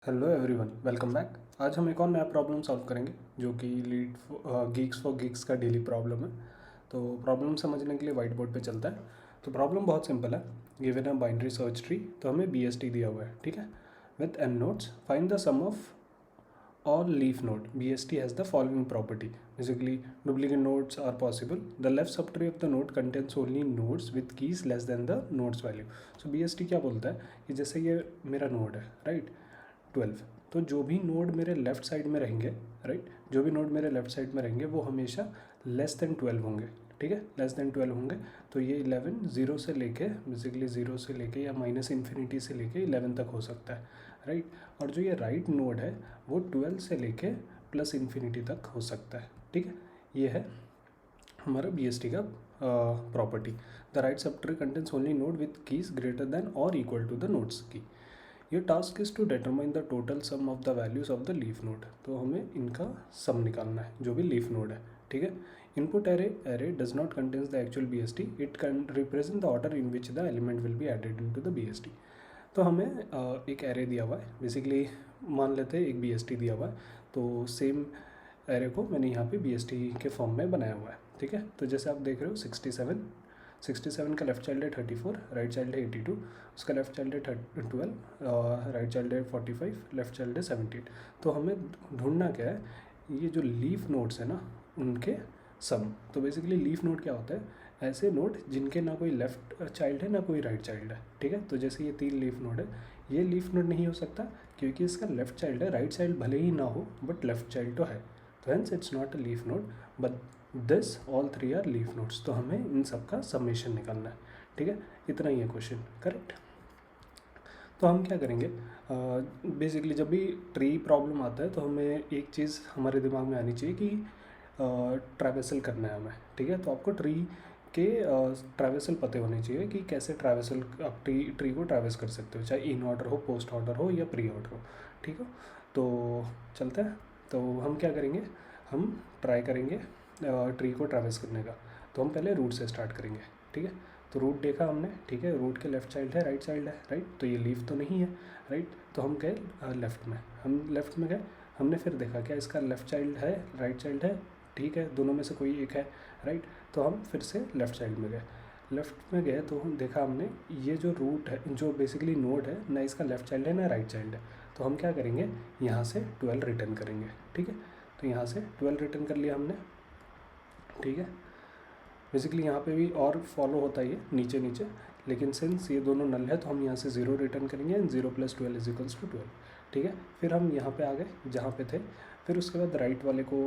Hello everyone, welcome back. आज हम एक और नया प्रॉब्लम सॉल्व करेंगे जो कि लीड गीक्स फॉर गीक्स का डेली प्रॉब्लम है। तो प्रॉब्लम समझने के लिए वाइट बोर्ड पे चलता है। तो प्रॉब्लम बहुत सिंपल है। Given a binary search tree, तो हमें BST दिया हुआ है, ठीक है। With n nodes, find the sum of all leaf node. BST has the following property. Basically, duplicate nodes are possible. The left subtree of the node contains only nodes with keys less than the nodes value. So BST क्या बोलता है कि जैसे ये मेरा node है, right, 12। तो जो भी नोड मेरे लेफ्ट साइड में रहेंगे, राइट, जो भी नोड मेरे लेफ्ट साइड में रहेंगे वो हमेशा लेस देन 12 होंगे, ठीक है, लेस देन 12 होंगे। तो ये 11 जीरो से लेके, बेसिकली जीरो से लेके या माइनस इन्फिनिटी से लेके 11 तक हो सकता है, राइट। और जो ये राइट नोड है वो 12 से लेके प्लस इन्फिनिटी तक हो सकता है, ठीक है। ये है हमारा BST का property. The right subtree contains only node with keys greater than और इक्वल टू द नोड्स की। ये task is to determine the total sum of the values of the leaf node. तो हमें इनका सम निकालना है जो भी लीफ नोड है, ठीक है। Input array does not contains the actual BST, it can represent the order in which the element will be added into the BST। तो हमें एक एरे दिया हुआ है, बेसिकली मान लेते हैं एक BST दिया हुआ है। तो सेम एरे को मैंने यहाँ पे BST के फॉर्म में बनाया हुआ है, ठीक है। तो जैसे आप देख रहे हो 67 का लेफ्ट चाइल्ड है 34, राइट चाइल्ड है 82, उसका लेफ्ट चाइल्ड है 12, राइट चाइल्ड है 45, लेफ्ट चाइल्ड है 78। तो हमें ढूंढना क्या है, ये जो लीफ नोड्स है ना उनके सम। तो बेसिकली लीफ नोड क्या होता है, ऐसे नोड जिनके ना कोई लेफ्ट चाइल्ड है ना कोई राइट चाइल्ड है, ठीक है। तो जैसे ये 3 लीफ नोड है, ये लीफ नोड नहीं हो सकता क्योंकि इसका लेफ्ट चाइल्ड है, राइट चाइल्ड भले ही ना हो बट लेफ्ट चाइल्ड तो है, तो hence it's not a leaf node but this all 3 are leaf nodes. तो हमें इन सब का समेशन निकालना है, ठीक है। इतना ही है क्वेश्चन, करेक्ट। तो हम क्या करेंगे, बेसिकली जब भी ट्री प्रॉब्लम आता है तो हमें एक चीज़ हमारे दिमाग में आनी चाहिए कि ट्रैवर्सल करना है हमें, ठीक है। तो आपको ट्री के ट्रैवर्सल पते होने चाहिए कि कैसे ट्रैवर्सल आप ट्री को ट्रैवर्स कर सकते हो, चाहे इन ऑर्डर हो, पोस्ट ऑर्डर हो या प्री ऑर्डर हो, ठीक हो। तो चलते हैं। तो हम क्या करेंगे, हम ट्राई करेंगे ट्री को ट्रैवर्स करने का। तो हम पहले रूट से स्टार्ट करेंगे, ठीक है। तो रूट देखा हमने, ठीक है, रूट के लेफ्ट चाइल्ड है, राइट चाइल्ड है, राइट। तो ये लीफ तो नहीं है, राइट। तो हम गए लेफ्ट में, हम लेफ्ट में गए, हमने फिर देखा क्या इसका लेफ्ट चाइल्ड है, राइट चाइल्ड है, ठीक है, दोनों में से कोई एक है, राइट। तो हम फिर से लेफ्ट साइड में गए, लेफ्ट में गए तो हम देखा हमने ये जो रूट है, जो बेसिकली नोड है, ना इसका लेफ्ट चाइल्ड है ना राइट चाइल्ड है। तो हम क्या करेंगे, यहाँ से 12 रिटर्न करेंगे, ठीक है। तो यहाँ से 12 रिटर्न कर लिया हमने, ठीक है। बेसिकली यहाँ पे भी और फॉलो होता है ये नीचे नीचे, लेकिन सिंस ये दोनों नल है तो हम यहाँ से 0 रिटर्न करेंगे एंड 0 + 12 = 12, ठीक है। फिर हम यहाँ पे आ गए जहाँ पे थे, फिर उसके बाद राइट वाले को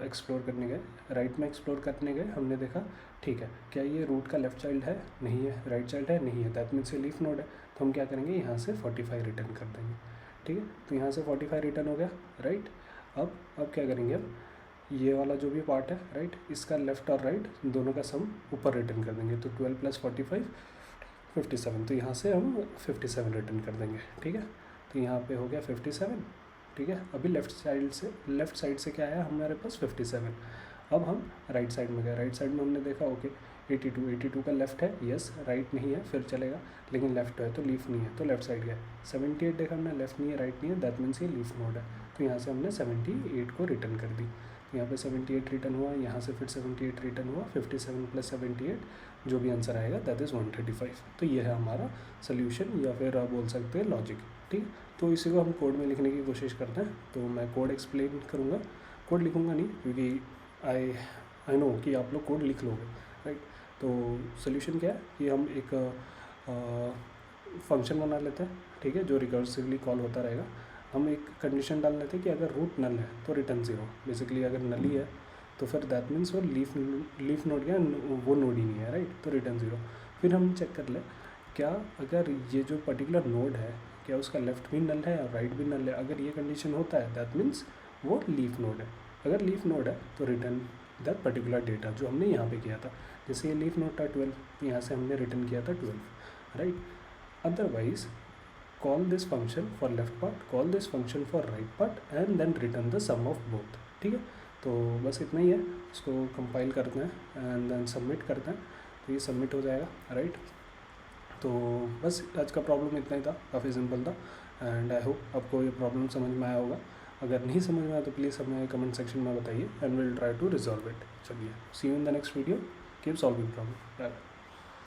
एक्सप्लोर करने गए, राइट में एक्सप्लोर करने गए, हमने देखा ठीक है, क्या ये रूट का लेफ्ट चाइल्ड है, नहीं है, राइट चाइल्ड है, नहीं है, दैट मीन्स ये लीफ नोड है। तो हम क्या करेंगे, यहाँ से 45 रिटर्न कर देंगे, ठीक है। तो यहाँ से 45 रिटर्न हो गया, राइट। अब क्या करेंगे, अब ये वाला जो भी पार्ट है, राइट, इसका लेफ्ट और राइट दोनों का सम ऊपर रिटर्न कर देंगे। तो 12 + 45 57, तो यहाँ से हम 57 रिटर्न कर देंगे, ठीक है। तो यहाँ पे हो गया 57, ठीक है। अभी लेफ्ट साइड से क्या आया हमारे पास 57। अब हम राइट साइड में गए, राइट साइड में हमने देखा ओके 82 का लेफ्ट है, यस, राइट नहीं है फिर चलेगा, लेकिन लेफ्ट है तो लीफ नहीं है, तो लेफ्ट साइड गया। 78 देखा हमने, लेफ्ट नहीं है, राइट नहीं है, दैट मीन्स ये लीफ नोड है। तो यहाँ से हमने 78 को रिटर्न कर दी। तो यहाँ पे 78 रिटर्न हुआ, यहाँ से फिर 78 रिटर्न हुआ, 57 + 78 जो भी आंसर आएगा दैट इज़ 135। तो ये है हमारा सोल्यूशन, या फिर आप बोल सकते हैं लॉजिक, ठीक। तो इसी को हम कोड में लिखने की कोशिश करते हैं। तो मैं कोड एक्सप्लेन करूँगा, कोड लिखूँगा नहीं क्योंकि आई नो कि आप लोग कोड लिख लोगे, राइट। तो सोल्यूशन क्या है कि हम एक फंक्शन बना लेते हैं, ठीक है, जो रिकर्सिवली कॉल होता रहेगा। हम एक कंडीशन डाल लेते हैं कि अगर रूट नल है तो रिटर्न 0, बेसिकली अगर नल ही है तो फिर दैट मीन्स वो लीफ नोड क्या, वो नोड ही नहीं है, राइट, तो रिटर्न 0। फिर हम चेक कर ले क्या अगर ये जो पर्टिकुलर नोड है क्या उसका लेफ्ट भी नल है और राइट भी नल है। अगर ये कंडीशन होता है दैट मीन्स वो लीफ नोड है। अगर लीफ नोड है तो रिटर्न दैट पर्टिकुलर डेटा जो हमने यहाँ पे किया था। जैसे ये लीफ नोड था 12, यहाँ से हमने रिटर्न किया था 12, right. Otherwise call this function for left part, call this function for right part and then return the sum of both, ठीक है। तो बस इतना ही है, इसको कंपाइल करते हैं एंड देन सबमिट करते हैं, तो ये सबमिट हो जाएगा, राइट। तो बस आज का प्रॉब्लम इतना ही था, काफ़ी सिंपल था। एंड आई होप आपको ये प्रॉब्लम समझ में आया होगा। अगर नहीं समझ में आया तो प्लीज़ हमें कमेंट सेक्शन में बताइए and will try to resolve it. चलिए, see you in the next video, keep solving problem. Bye.